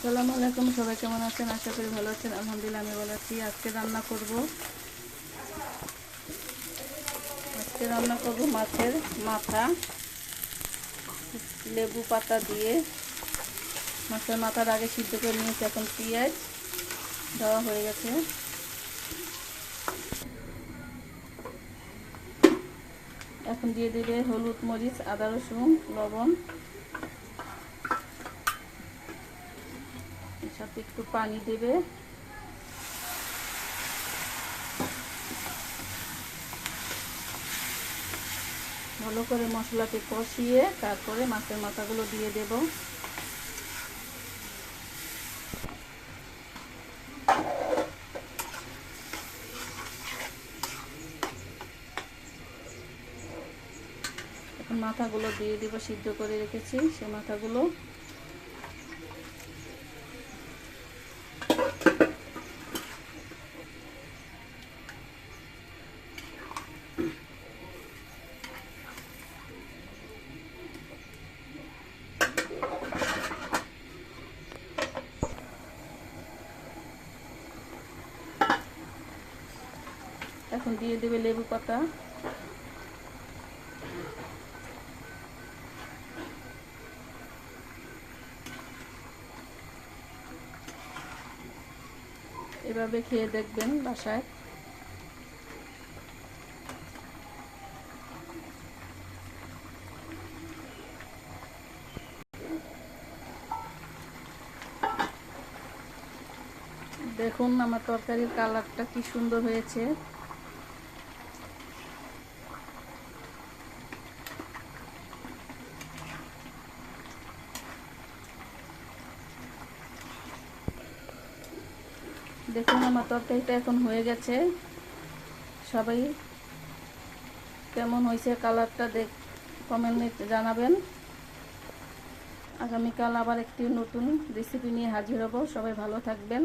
আসসালামু আলাইকুম, সবাই কেমন আছেন? আশা করি ভালো আছেন। আলহামদুলিল্লাহ আমি ভালো আছি। আজকে রান্না করব মাছের মাথা লেবু পাতা দিয়ে। মাছের মাথার আগে সিদ্ধ করে নিয়েছি, এখন পেঁয়াজ দেওয়া হয়ে গেছে। এখন দিয়ে দেবে হলুদ, মরিচ, আদা, রসুন, লবণ, এর সাথে একটু পানি দেবে। ভালো করে মশলাটি কষিয়ে তারপরে মাছের মাথাগুলো দিয়ে দেব। এখন মাথাগুলো দিয়ে দেব, সিদ্ধ করে রেখেছি সে মাথাগুলো। এখন দিয়ে দেবে লেবু পাতা। এভাবে খেয়ে দেখবেন বাসায়। দেখুন আমার তরকারির কালারটা কি সুন্দর হয়েছে। দেখুন আমার তরকারিটা এখন হয়ে গেছে। সবাই কেমন হয়েছে কালারটা কমেন্টে জানাবেন। আগামীকাল আবার একটি নতুন রেসিপি নিয়ে হাজির হব। সবাই ভালো থাকবেন।